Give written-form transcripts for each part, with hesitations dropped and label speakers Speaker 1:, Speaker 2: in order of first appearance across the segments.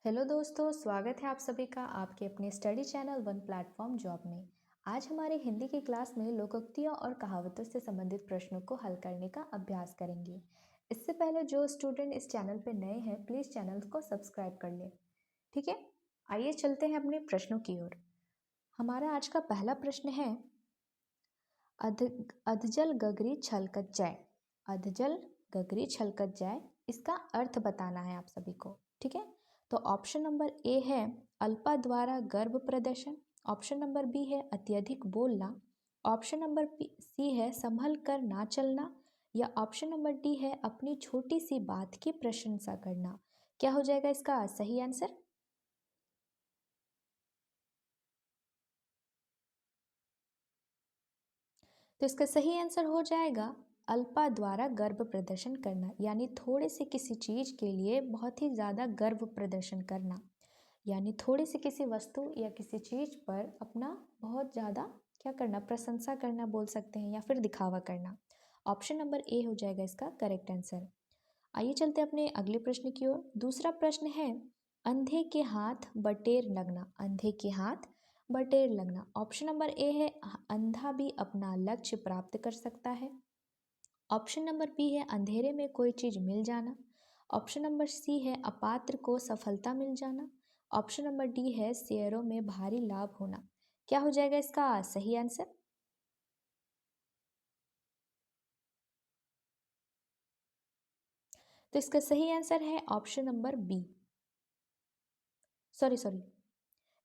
Speaker 1: Hello दोस्तों, स्वागत है आप सभी का आपके अपने study channel one platform job में। आज हमारे हिंदी की क्लास में लोकोक्तियों और कहावतों से संबंधित प्रश्नों को हल करने का अभ्यास करेंगे। इससे पहले जो स्टूडेंट इस चैनल पर नए हैं, प्लीज़ चैनल को सब्सक्राइब कर लें। ठीक है, आइए चलते हैं अपने प्रश्नों की ओर। हमारा आज का पहला प्रश्न है, अध अधजल गगरी छलकत जाए। अधजल गगरी छलकत जाए, इसका अर्थ बताना है आप सभी को। ठीक है, तो ऑप्शन नंबर ए है अल्पा द्वारा गर्भ प्रदर्शन। ऑप्शन नंबर बी है अत्यधिक बोलना। ऑप्शन नंबर सी है संभल कर ना चलना। या ऑप्शन नंबर डी है अपनी छोटी सी बात की प्रशंसा करना। क्या हो जाएगा इसका सही आंसर? तो इसका सही आंसर हो जाएगा अल्पा द्वारा गर्व प्रदर्शन करना, यानी थोड़े से किसी चीज के लिए बहुत ही ज्यादा गर्व प्रदर्शन करना, यानी थोड़े से किसी वस्तु या किसी चीज पर अपना बहुत ज्यादा क्या करना, प्रशंसा करना बोल सकते हैं, या फिर दिखावा करना। ऑप्शन नंबर ए हो जाएगा इसका करेक्ट आंसर। आइए चलते हैं अपने अगले प्रश्न की ओर। दूसरा प्रश्न है, अंधे के हाथ बटेर लगना। अंधे के हाथ बटेर लगना। ऑप्शन नंबर ए है अंधा भी अपना लक्ष्य प्राप्त कर सकता है। ऑप्शन नंबर बी है अंधेरे में कोई चीज मिल जाना। ऑप्शन नंबर सी है अपात्र को सफलता मिल जाना। ऑप्शन नंबर डी है शेयरों में भारी लाभ होना। क्या हो जाएगा इसका सही आंसर? तो इसका सही आंसर है option number B. Sorry sorry,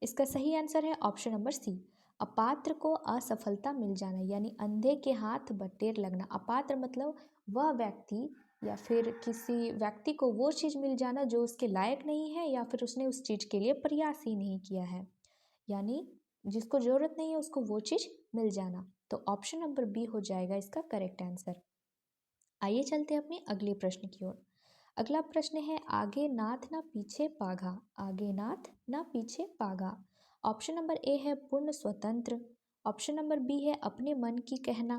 Speaker 1: इसका सही आंसर है ऑप्शन नंबर सी। अपात्र को असफलता मिल जाना, यानी अंधे के हाथ बटेर लगना। अपात्र मतलब वह व्यक्ति या फिर किसी व्यक्ति को वो चीज मिल जाना जो उसके लायक नहीं है, या फिर उसने उस चीज के लिए प्रयास ही नहीं किया है, यानी जिसको जरूरत नहीं है उसको वो चीज मिल जाना। तो ऑप्शन नंबर बी हो जाएगा इसका करेक्ट आंसर। आइए चलते हैं अपने अगले प्रश्न की ओर। अगला प्रश्न है, आगे नाथ ना पीछे पागा। आगे नाथ ना पीछे पागा। ऑप्शन नंबर ए है पूर्ण स्वतंत्र। ऑप्शन नंबर बी है अपने मन की कहना।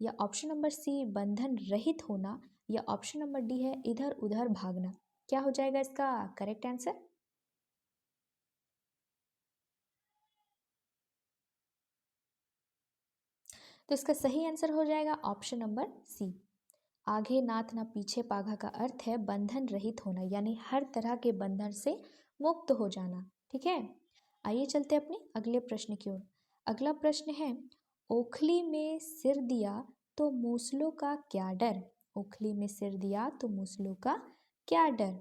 Speaker 1: या ऑप्शन नंबर सी बंधन रहित होना। या ऑप्शन नंबर डी है इधर उधर भागना। क्या हो जाएगा इसका करेक्ट आंसर? तो इसका सही आंसर हो जाएगा ऑप्शन नंबर सी। आगे नाथ ना पीछे पागा का अर्थ है बंधन रहित होना, यानी हर तरह के बंधन से मुक्त हो जाना। ठीक है, आइए चलते अपने अगले प्रश्न की ओर। अगला प्रश्न है, ओखली में सिर दिया तो मूसलों का क्या डर। ओखली में सिर दिया तो मूसलों का क्या डर।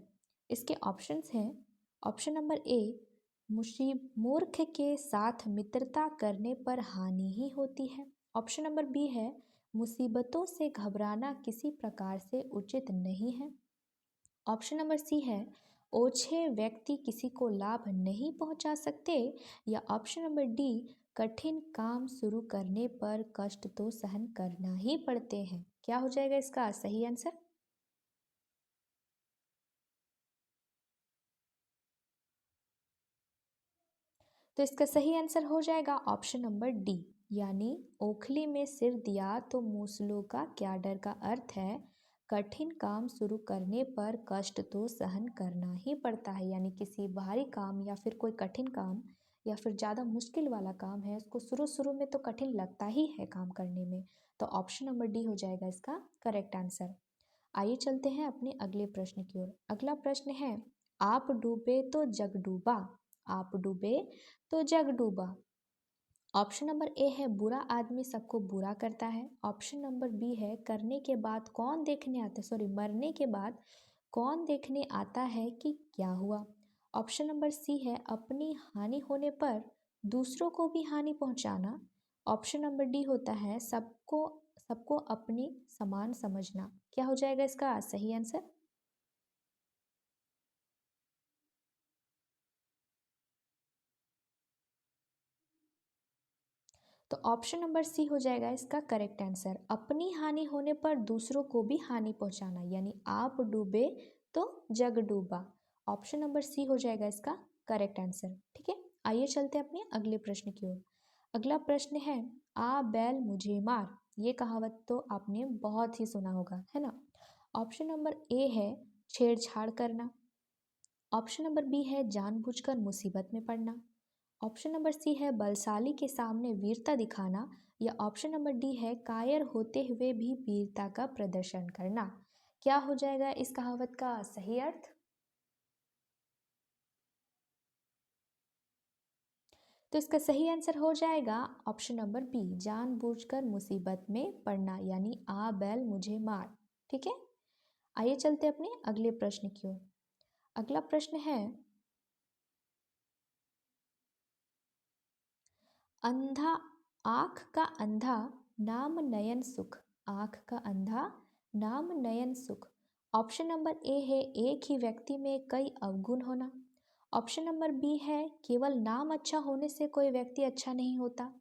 Speaker 1: इसके ऑप्शंस हैं, ऑप्शन नंबर ए मुसीब मूर्ख के साथ मित्रता करने पर हानि ही होती है। ऑप्शन नंबर बी है मुसीबतों से घबराना किसी प्रकार से उचित नहीं है। ऑप्शन नंबर सी है ओछे व्यक्ति किसी को लाभ नहीं पहुंचा सकते। या ऑप्शन नंबर डी कठिन काम शुरू करने पर कष्ट तो सहन करना ही पड़ते हैं। क्या हो जाएगा इसका सही आंसर? तो इसका सही आंसर हो जाएगा ऑप्शन नंबर डी, यानी ओखली में सिर दिया तो मूसलों का क्या डर का अर्थ है कठिन काम शुरू करने पर कष्ट तो सहन करना ही पड़ता है, यानी किसी भारी काम या फिर कोई कठिन काम या फिर ज़्यादा मुश्किल वाला काम है, उसको शुरू शुरू में तो कठिन लगता ही है काम करने में। तो ऑप्शन नंबर डी हो जाएगा इसका करेक्ट आंसर। आइए चलते हैं अपने अगले प्रश्न की ओर। अगला प्रश्न है, आप डूबे तो जग डूबा। आप डूबे तो जग डूबा। ऑप्शन नंबर ए है बुरा आदमी सबको बुरा करता है। ऑप्शन नंबर बी है करने के बाद कौन देखने आता है, सॉरी मरने के बाद कौन देखने आता है कि क्या हुआ। ऑप्शन नंबर सी है अपनी हानि होने पर दूसरों को भी हानि पहुंचाना। ऑप्शन नंबर डी होता है सबको सबको अपनी समान समझना। क्या हो जाएगा इसका सही आंसर? तो ऑप्शन नंबर सी हो जाएगा इसका करेक्ट आंसर। अपनी हानि होने पर दूसरों को भी हानि पहुंचाना, यानी आप डूबे तो जग डूबा। ऑप्शन नंबर सी हो जाएगा इसका करेक्ट आंसर। ठीक है, आइए चलते हैं अपने अगले प्रश्न की ओर। अगला प्रश्न है, आ बैल मुझे मार। ये कहावत तो आपने बहुत ही सुना होगा, है ना। ऑप्शन नंबर ए है छेड़छाड़ करना। ऑप्शन नंबर बी है जानबूझकर मुसीबत में पड़ना। ऑप्शन नंबर सी है बलशाली के सामने वीरता दिखाना। या ऑप्शन नंबर डी है कायर होते हुए भी वीरता का प्रदर्शन करना। क्या हो जाएगा इस कहावत का सही अर्थ? तो इसका सही आंसर हो जाएगा ऑप्शन नंबर बी, जानबूझकर मुसीबत में पड़ना, यानी आ बैल मुझे मार। ठीक है, आइए चलते अपने अगले प्रश्न की ओर। अगला प्रश्न है, अंधा आँख का अंधा नाम नयन सुख। आँख का अंधा नाम नयन सुख। ऑप्शन नंबर ए है एक ही व्यक्ति में कई अवगुण होना। ऑप्शन नंबर बी है केवल नाम अच्छा होने से कोई व्यक्ति अच्छा नहीं होता।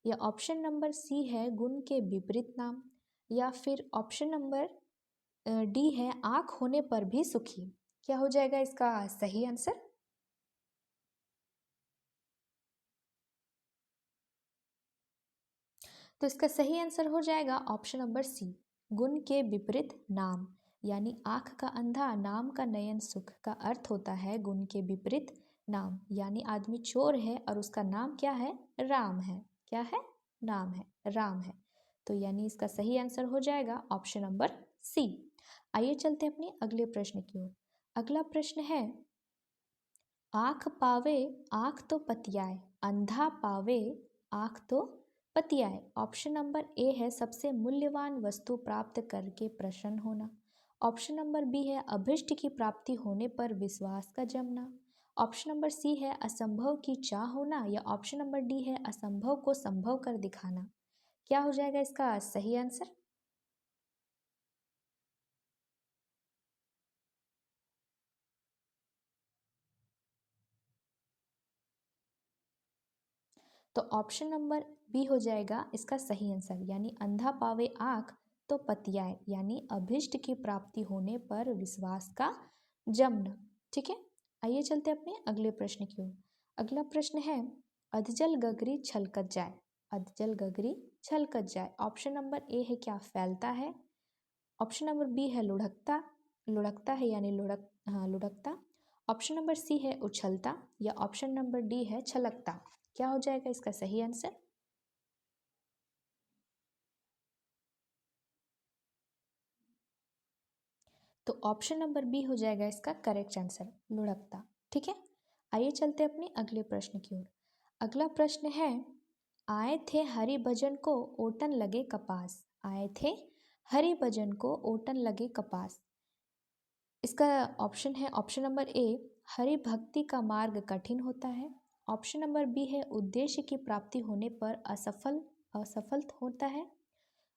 Speaker 1: या ऑप्शन नंबर सी है गुण के विपरीत नाम। या फिर ऑप्शन नंबर डी है आँख होने पर भी सुखी। क्या हो जाएगा इसका सही आंसर? तो इसका सही आंसर हो जाएगा ऑप्शन नंबर सी, गुण के विपरीत नाम। यानी आंख का अंधा नाम का नयन सुख का अर्थ होता है गुण के विपरीत नाम। यानी आदमी चोर है और उसका नाम क्या है? राम है। क्या है? नाम है, राम है। तो यानी इसका सही आंसर हो जाएगा ऑप्शन नंबर सी। आइए चलते हैं अपने अगले प्रश्न की ओर। अगला प्रश्न है, आँख पावे आँख तो पतियाए, अंधा पावे आँख तो पतियाए। ऑप्शन नंबर ए है सबसे मूल्यवान वस्तु प्राप्त करके प्रसन्न होना। ऑप्शन नंबर बी है अभिष्ट की प्राप्ति होने पर विश्वास का जमना। ऑप्शन नंबर सी है असंभव की चाह होना। या ऑप्शन नंबर डी है असंभव को संभव कर दिखाना। क्या हो जाएगा इसका सही आंसर? तो ऑप्शन नंबर बी हो जाएगा इसका सही आंसर, यानी अंधा पावे आँख तो पतियाए, यानी अभिष्ट की प्राप्ति होने पर विश्वास का जमना। ठीक है, आइए चलते अपने अगले प्रश्न की ओर। अगला प्रश्न है, अधजल गगरी छलकत जाए। अधजल गगरी छलकत जाए। ऑप्शन नंबर ए है क्या फैलता है। ऑप्शन नंबर बी है लुढ़कता, लुढ़कता है यानी लुढ़कता। ऑप्शन नंबर सी है उछलता। या ऑप्शन नंबर डी है छलकता। क्या हो जाएगा इसका सही आंसर? तो ऑप्शन नंबर बी हो जाएगा इसका करेक्ट आंसर, लुढ़कता। ठीक है, आइए चलते अपने अगले प्रश्न की ओर। अगला प्रश्न है, आए थे हरि भजन को ओटन लगे कपास। आए थे हरि भजन को ओटन लगे कपास। इसका ऑप्शन है ऑप्शन नंबर ए, हरि भक्ति का मार्ग कठिन होता है। ऑप्शन नंबर बी है उद्देश्य की प्राप्ति होने पर असफल होता है।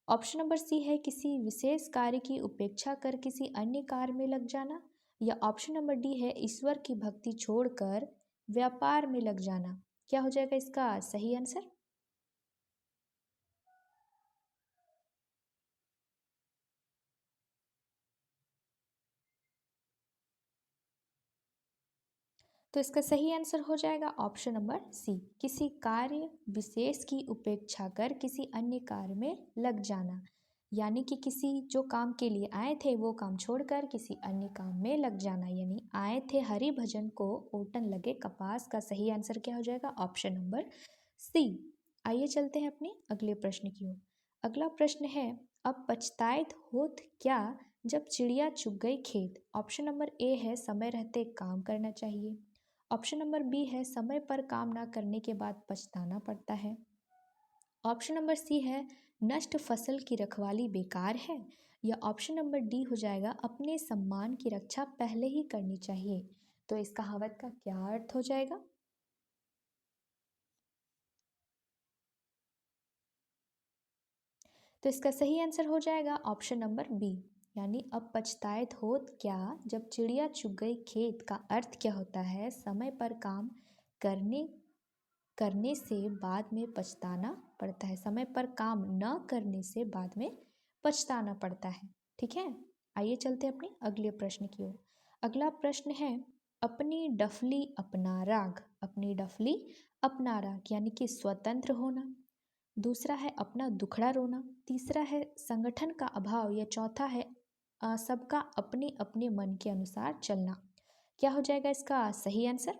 Speaker 1: ऑप्शन नंबर सी है किसी विशेष कार्य की उपेक्षा कर किसी अन्य कार्य में लग जाना। या ऑप्शन नंबर डी है ईश्वर की भक्ति छोड़कर व्यापार में लग जाना। क्या हो जाएगा इसका सही आंसर? तो इसका सही आंसर हो जाएगा ऑप्शन नंबर सी, किसी कार्य विशेष की उपेक्षा कर किसी अन्य कार्य में लग जाना। यानी कि किसी जो काम के लिए आए थे वो काम छोड़कर किसी अन्य काम में लग जाना। यानी आए थे हरि भजन को ओटन लगे कपास का सही आंसर क्या हो जाएगा? Option number C. आइए चलते हैं अपने अगले प्रश्न की ओर। अगला प्रश्न है, अब पछताएत होत क्या जब चिड़िया चुग गई खेत। ऑप्शन नंबर ए है समय रहते काम करना चाहिए। ऑप्शन नंबर बी है समय पर काम ना करने के बाद पछताना पड़ता है। ऑप्शन नंबर सी है नष्ट फसल की रखवाली बेकार है। या ऑप्शन नंबर डी हो जाएगा अपने सम्मान की रक्षा पहले ही करनी चाहिए। तो इस कहावत का क्या अर्थ हो जाएगा? तो इसका सही आंसर हो जाएगा ऑप्शन नंबर बी, यानी अब पछताएत होत क्या जब चिड़िया चुग गई खेत का अर्थ क्या होता है? समय पर काम करने करने से बाद में पछताना पड़ता है। समय पर काम न करने से बाद में पछताना पड़ता है। ठीक है, आइए चलते हैं अपने अगले प्रश्न की ओर। अगला प्रश्न है, अपनी डफली अपना राग। अपनी डफली अपना राग यानी कि स्वतंत्र होना। दूसरा है अपना दुखड़ा रोना। तीसरा है संगठन का अभाव। या चौथा है सबका अपने अपने मन के अनुसार चलना। क्या हो जाएगा इसका सही आंसर?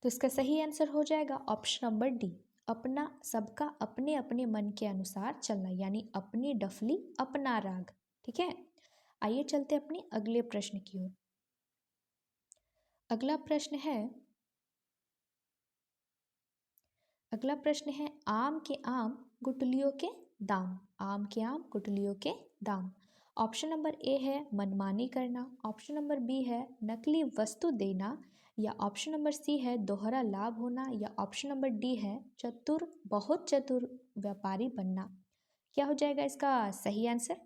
Speaker 1: तो इसका सही आंसर हो जाएगा ऑप्शन नंबर डी, अपना सबका अपने अपने मन के अनुसार चलना, यानी अपनी डफली अपना राग। ठीक है, आइए चलते अपने अगले प्रश्न की ओर। अगला प्रश्न है अगला प्रश्न है आम के आम गुठलियों के दाम। आम के आम गुठलियों के दाम। ऑप्शन नंबर ए है मनमानी करना, ऑप्शन नंबर बी है नकली वस्तु देना, या ऑप्शन नंबर सी है दोहरा लाभ होना, या ऑप्शन नंबर डी है चतुर बहुत चतुर व्यापारी बनना। क्या हो जाएगा इसका सही आंसर?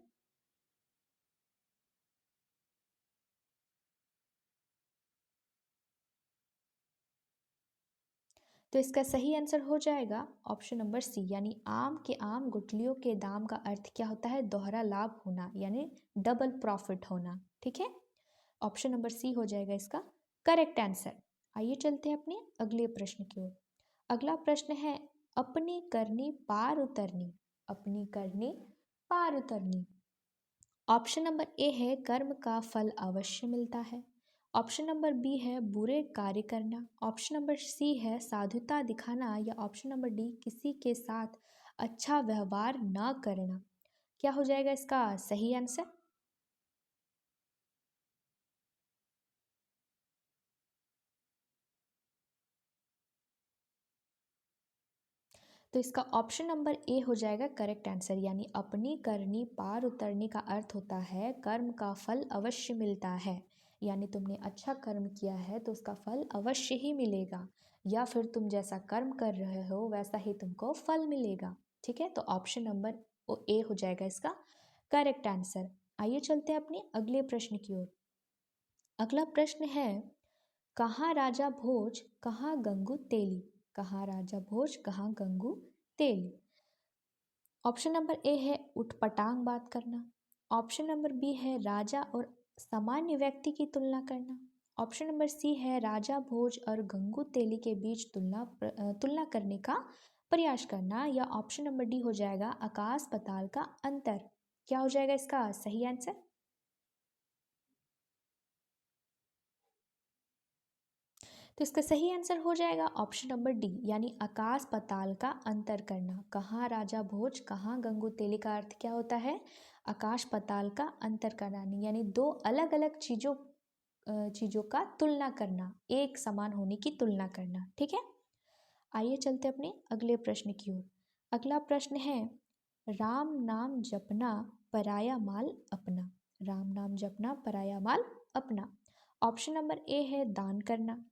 Speaker 1: तो इसका सही आंसर हो जाएगा ऑप्शन नंबर सी, यानी आम के आम गुठलियों के दाम का अर्थ क्या होता है? दोहरा लाभ होना, यानी डबल प्रॉफिट होना। ठीक है, ऑप्शन नंबर सी हो जाएगा इसका करेक्ट आंसर। आइए चलते हैं अपने अगले प्रश्न की ओर। अगला प्रश्न है अपनी करनी पार उतरनी। अपनी करनी पार उतरनी। ऑप्शन नंबर ए है कर्म का फल अवश्य मिलता है, ऑप्शन नंबर बी है बुरे कार्य करना, ऑप्शन नंबर सी है साधुता दिखाना, या ऑप्शन नंबर डी किसी के साथ अच्छा व्यवहार न करना। क्या हो जाएगा इसका सही आंसर? तो इसका ऑप्शन नंबर ए हो जाएगा करेक्ट आंसर, यानी अपनी करनी पार उतरने का अर्थ होता है कर्म का फल अवश्य मिलता है, यानी तुमने अच्छा कर्म किया है तो उसका फल अवश्य ही मिलेगा, या फिर तुम जैसा कर्म कर रहे हो वैसा ही तुमको फल मिलेगा। ठीक है, तो ऑप्शन नंबर ए हो जाएगा इसका करेक्ट आंसर। आइए चलते हैं अपने अगले प्रश्न की ओर। अगला प्रश्न है कहाँ राजा भोज कहाँ गंगू तेली। कहाँ राजा भोज कहाँ गंगू तेली। ऑप्शन नंबर ए है उटपटांग बात करना, ऑप्शन नंबर बी है राजा और सामान्य व्यक्ति की तुलना करना, ऑप्शन नंबर सी है राजा भोज और गंगू तेली के बीच तुलना करने का प्रयास करना, या ऑप्शन नंबर डी हो जाएगा आकाश पताल का अंतर। क्या हो जाएगा इसका सही आंसर? तो इसका सही आंसर हो जाएगा ऑप्शन नंबर डी, यानी आकाश पताल का अंतर करना। कहाँ राजा भोज कहाँ गंगू तेली का अर्थ क्या होता है? आकाश पताल का अंतर करना, यानी दो अलग अलग चीजों का तुलना करना, एक समान होने की तुलना करना। ठीक है, आइए चलते अपने अगले प्रश्न की ओर। अगला प्रश्न है राम नाम जपना पराया माल अपना। राम नाम जपना पराया माल अपना। ऑप्शन नंबर ए है दान करना,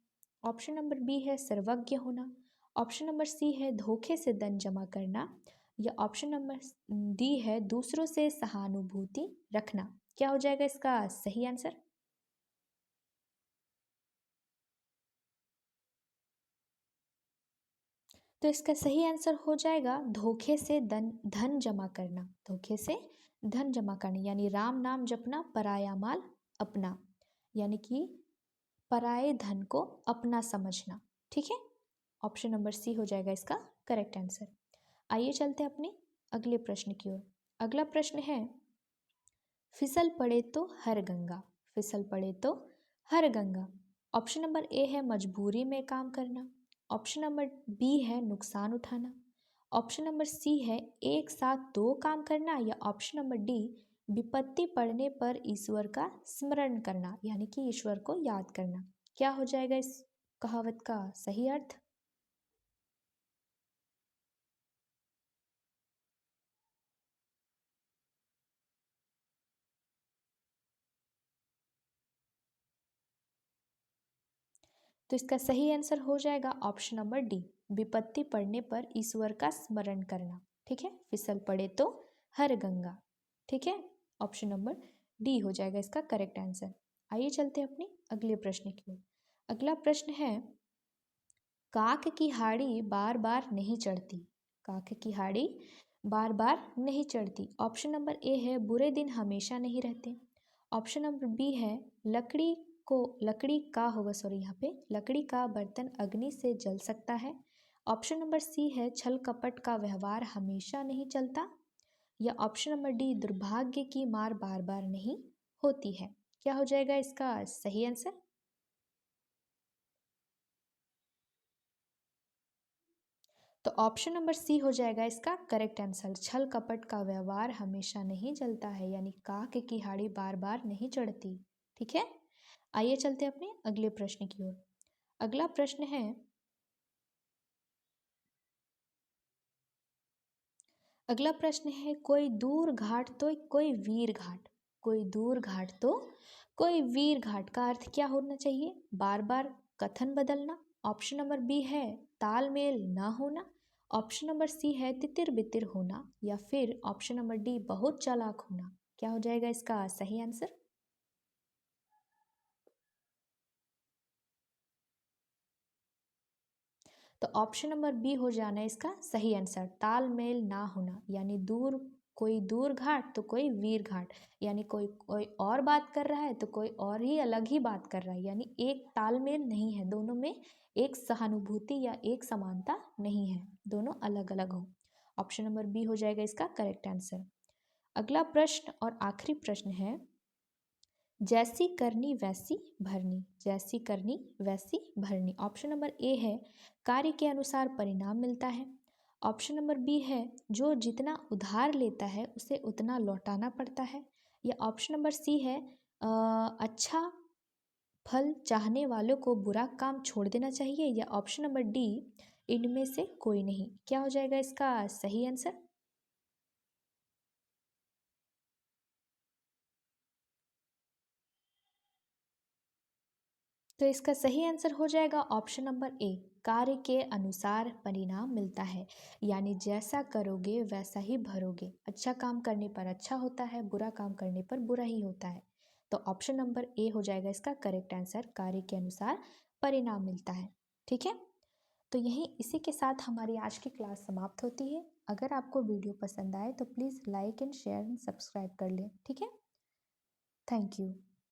Speaker 1: ऑप्शन नंबर बी है सर्वज्ञ होना, ऑप्शन नंबर सी है धोखे से धन जमा करना, या ऑप्शन नंबर डी है दूसरों से सहानुभूति रखना। क्या हो जाएगा इसका सही आंसर? तो इसका सही आंसर हो जाएगा धोखे से धन धन जमा करना। धोखे से धन जमा करना, यानी राम नाम जपना पराया माल अपना, यानी कि पराये धन को अपना समझना। ठीक है, ऑप्शन नंबर सी हो जाएगा इसका करेक्ट आंसर। आइए चलते हैं अपने अगले प्रश्न की ओर। अगला प्रश्न है फिसल पड़े तो हर गंगा। फिसल पड़े तो हर गंगा। ऑप्शन नंबर ए है मजबूरी में काम करना, ऑप्शन नंबर बी है नुकसान उठाना, ऑप्शन नंबर सी है एक साथ दो काम करना, या ऑप्शन नंबर डी विपत्ति पड़ने पर ईश्वर का स्मरण करना, यानी कि ईश्वर को याद करना। क्या हो जाएगा इस कहावत का सही अर्थ? तो इसका सही आंसर हो जाएगा ऑप्शन नंबर डी, विपत्ति पड़ने पर ईश्वर का स्मरण करना। ठीक है, फिसल पड़े तो हर गंगा। ठीक है, ऑप्शन नंबर डी हो जाएगा इसका करेक्ट आंसर। आइए चलते हैं अपने अगले प्रश्न की ओर। अगला प्रश्न है काक की हाड़ी बार बार नहीं चढ़ती। काक की हाड़ी बार बार नहीं चढ़ती। ऑप्शन नंबर ए है बुरे दिन हमेशा नहीं रहते, ऑप्शन नंबर बी है लकड़ी लकड़ी का होगा, सॉरी, यहाँ पे लकड़ी का बर्तन अग्नि से जल सकता है। ऑप्शन नंबर सी है छल कपट का व्यवहार हमेशा नहीं चलता। या ऑप्शन नंबर डी दुर्भाग्य की मार बार बार नहीं होती है। क्या हो जाएगा इसका सही आंसर? तो ऑप्शन नंबर सी हो जाएगा इसका करेक्ट आंसर। छल कपट का व्यवहार हमेशा नहीं चलता है, यानी काक की हाड़ी बार बार नहीं चढ़ती। ठीक है, आइए चलते हैं अपने अगले प्रश्न की ओर। अगला प्रश्न है, कोई दूर घाट तो कोई वीर घाट। कोई दूर घाट तो कोई वीर घाट का अर्थ क्या होना चाहिए? बार बार कथन बदलना। ऑप्शन नंबर बी है तालमेल ना होना। ऑप्शन नंबर सी है तितिर बितिर होना। या फिर ऑप्शन नंबर डी बहुत चालाक होना। क्या हो जाएगा इसका सही आंसर? तो ऑप्शन नंबर बी हो जाना है इसका सही आंसर, तालमेल ना होना। यानी कोई दूर घाट तो कोई वीर घाट, यानी कोई कोई और बात कर रहा है तो कोई और ही अलग ही बात कर रहा है, यानी एक तालमेल नहीं है, दोनों में एक सहानुभूति या एक समानता नहीं है, दोनों अलग अलग हो। ऑप्शन नंबर बी हो जाएगा इसका करेक्ट आंसर। अगला प्रश्न और आखिरी प्रश्न है, जैसी करनी वैसी भरनी। जैसी करनी वैसी भरनी। ऑप्शन नंबर ए है कार्य के अनुसार परिणाम मिलता है। ऑप्शन नंबर बी है जो जितना उधार लेता है उसे उतना लौटाना पड़ता है। या ऑप्शन नंबर सी है अच्छा फल चाहने वालों को बुरा काम छोड़ देना चाहिए। या ऑप्शन नंबर डी इनमें से कोई नहीं। क्या हो जाएगा इसका सही आंसर? तो इसका सही आंसर हो जाएगा ऑप्शन नंबर ए, कार्य के अनुसार परिणाम मिलता है। यानी जैसा करोगे वैसा ही भरोगे। अच्छा काम करने पर अच्छा होता है, बुरा काम करने पर बुरा ही होता है। तो ऑप्शन नंबर ए हो जाएगा इसका करेक्ट आंसर, कार्य के अनुसार परिणाम मिलता है। ठीक है, तो यही इसी के साथ हमारी आज की क्लास समाप्त होती है। अगर आपको वीडियो पसंद आए तो please like and share and subscribe कर लें। ठीक है, थैंक यू।